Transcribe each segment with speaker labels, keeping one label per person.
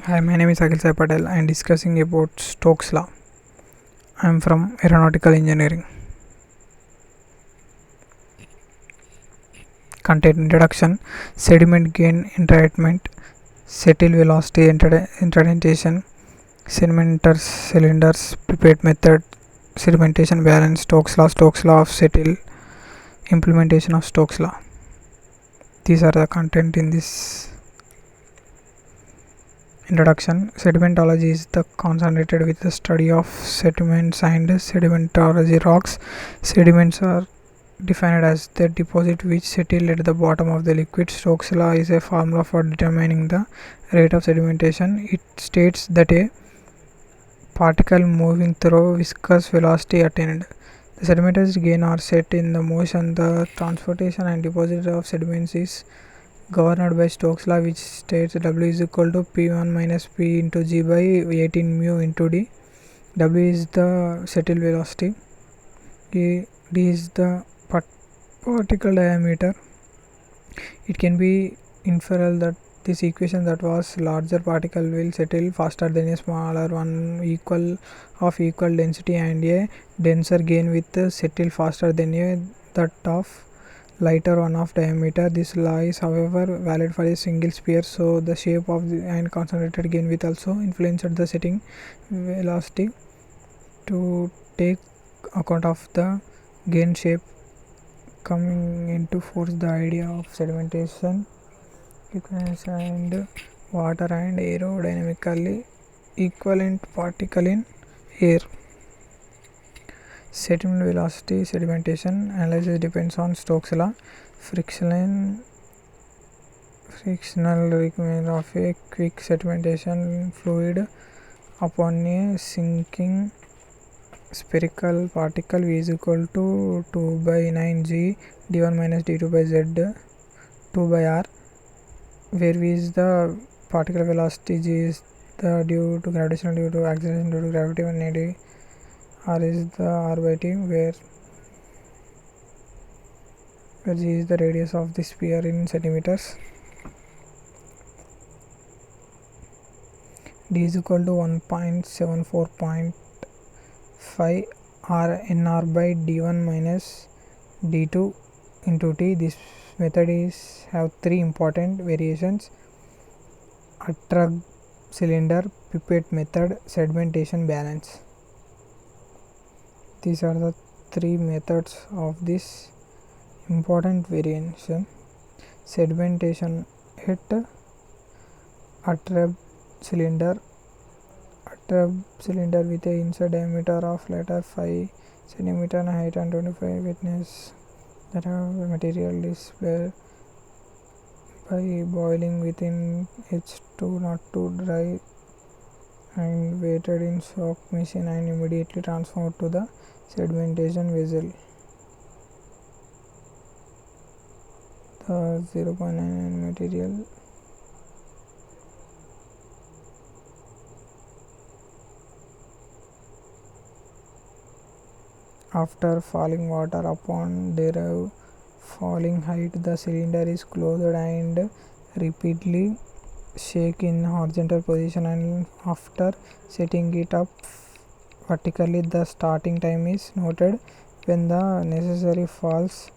Speaker 1: Hi, my name is Akhil Sai Patel. I am discussing about Stokes law. I am from aeronautical engineering. Content introduction: sediment gain entrainment, settle velocity indentation, sedimenters cylinders, pipette method, sedimentation balance, Stokes law of settle, implementation of Stokes law. These are the content in this introduction. Sedimentology is the concentrated with the study of sediments and sedimentology rocks. Sediments are defined as the deposit which settle at the bottom of the liquid. Stokes law is a formula for determining the rate of sedimentation. It states that a particle moving through viscous velocity attained. The sedimentary gain are set in the motion. The transportation and deposit of sediments is governed by Stokes law, which states W is equal to P1 minus P into G by 18 mu into D. W is the settle velocity. D is the particle diameter. It can be inferred that this equation that was larger particle will settle faster than a smaller one of equal density, and a denser gain with settle faster than that of lighter one of diameter. This law is however valid for a single sphere, so the shape of the and concentrated gain with also influenced the setting velocity. To take account of the gain shape coming into force, the idea of sedimentation and water and aerodynamically equivalent particle in air. Sediment velocity sedimentation analysis depends on Stokes law. Frictional requirement of a quick sedimentation fluid upon a sinking spherical particle V is equal to 2 by 9 G d1 minus d2 by z 2 by r, where V is the particle velocity, G is the due to gravitation due to acceleration due to gravity, and r is the r by t, where G is the radius of the sphere in centimeters. D is equal to 1.74.5 r nr by d1 minus d2 into t. This method have three important variations: Attrubb cylinder, pipette method, sedimentation balance. These are the three methods of this important variation. Sedimentation at Attrubb cylinder with a inside diameter of letter 5 cm and height and 25 thickness. That material is by boiling within H2 not to dry and waited in soak machine and immediately transferred to the sedimentation vessel. The 0.9 material after falling water upon their falling height, the cylinder is closed and repeatedly shake in horizontal position, and after setting it up vertically, the starting time is noted. When the necessary falls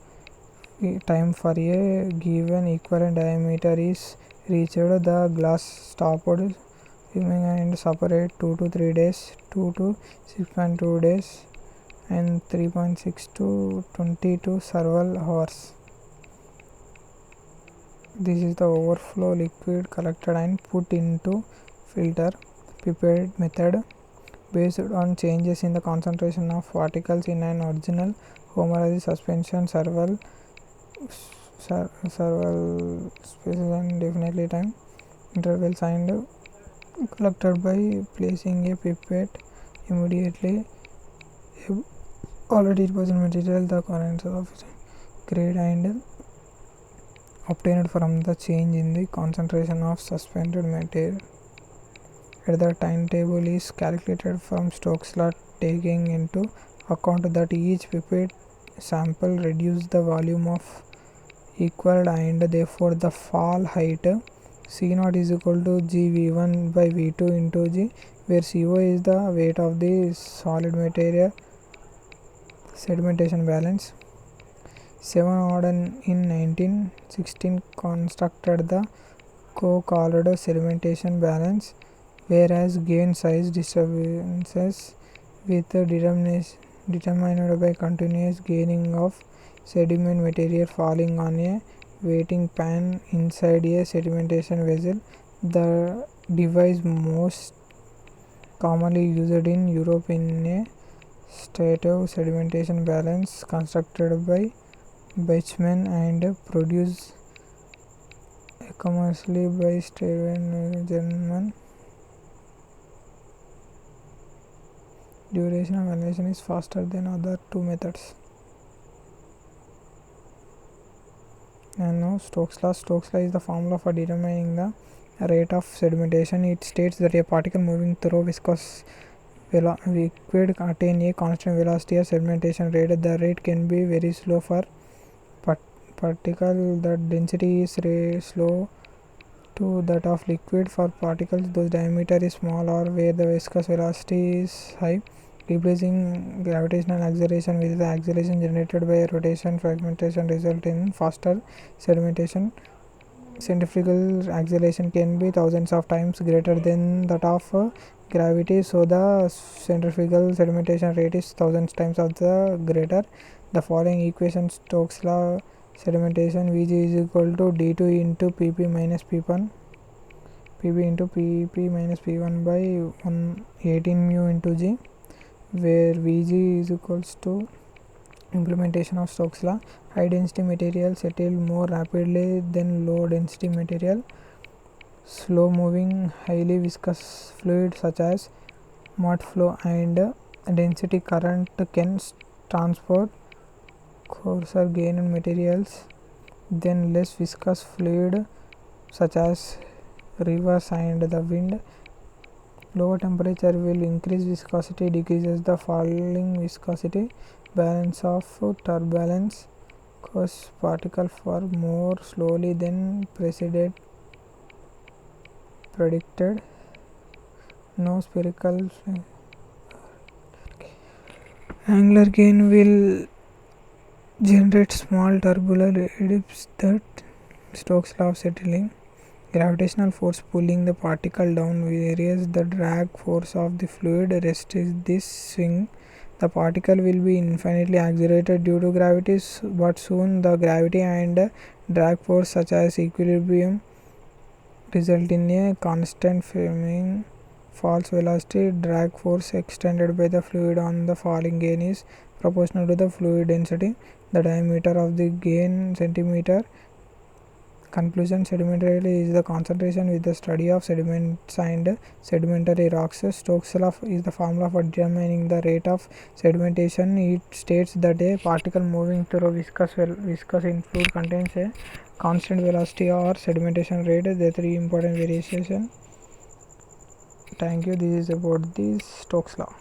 Speaker 1: time for a given equivalent diameter is reached, the glass stopped swimming and separate 2 to 3 days, 2 to 6.2 days, and 3.6 to 20 to several hours. This is the overflow liquid collected and put into filter. Pipette method based on changes in the concentration of particles in an original homogeneous suspension. Several spaces and definitely time intervals and collected by placing a pipette immediately already deposited material. The currents of grade and obtained from the change in the concentration of suspended material at the timetable is calculated from Stokes law, taking into account that each pipette sample reduces the volume of equal and therefore the fall height. C naught is equal to GV1 by V2 into G, where CO is the weight of the solid material sedimentation balance. 7 Auden in 1916 constructed the co-called sedimentation balance, whereas gain size disturbances with determined by continuous gaining of sediment material falling on a waiting pan inside a sedimentation vessel. The device most commonly used in Europe in a stative sedimentation balance constructed by Bachmann and produced commercially by Steven German. Duration of annihilation is faster than other two methods. And now Stokes law. Stokes law is the formula for determining the rate of sedimentation. It states that a particle moving through viscous liquid attain a constant velocity of sedimentation rate. The rate can be very slow for particle. The density is slow to that of liquid. For particles whose diameter is small or where the viscous velocity is high, replacing gravitational acceleration with the acceleration generated by rotation fragmentation result in faster sedimentation. Centrifugal acceleration can be thousands of times greater than that of gravity, so the centrifugal sedimentation rate is thousands times of the greater. The following equation Stokes law sedimentation Vg is equal to d2 into pp minus p1 pb into pp minus p1 by 18 mu into g, where Vg is equals to implementation of Stokes law. High density material settle more rapidly than low density material. Slow moving highly viscous fluid such as mud flow and density current can transport coarser grained materials than less viscous fluid such as rivers and the wind. Lower temperature will increase viscosity, decreases the falling viscosity. Balance of turbulence cause particle for more slowly than predicted. No spherical angular gain will generate small turbulent ellipse. That Stokes law of settling. Gravitational force pulling the particle down varies the drag force of the fluid. Rest is this swing. The particle will be infinitely accelerated due to gravity, but soon the gravity and drag force such as equilibrium result in a constant Fleming false velocity. Drag force extended by the fluid on the falling gain is proportional to the fluid density. The diameter of the gain centimeter. Conclusion: sedimentary is the concentration with the study of sediments and sedimentary rocks. Stokes law is the formula for determining the rate of sedimentation. It states that a particle moving through viscous in fluid contains a constant velocity or sedimentation rate. The three important variations. Thank you. This is about the Stokes law.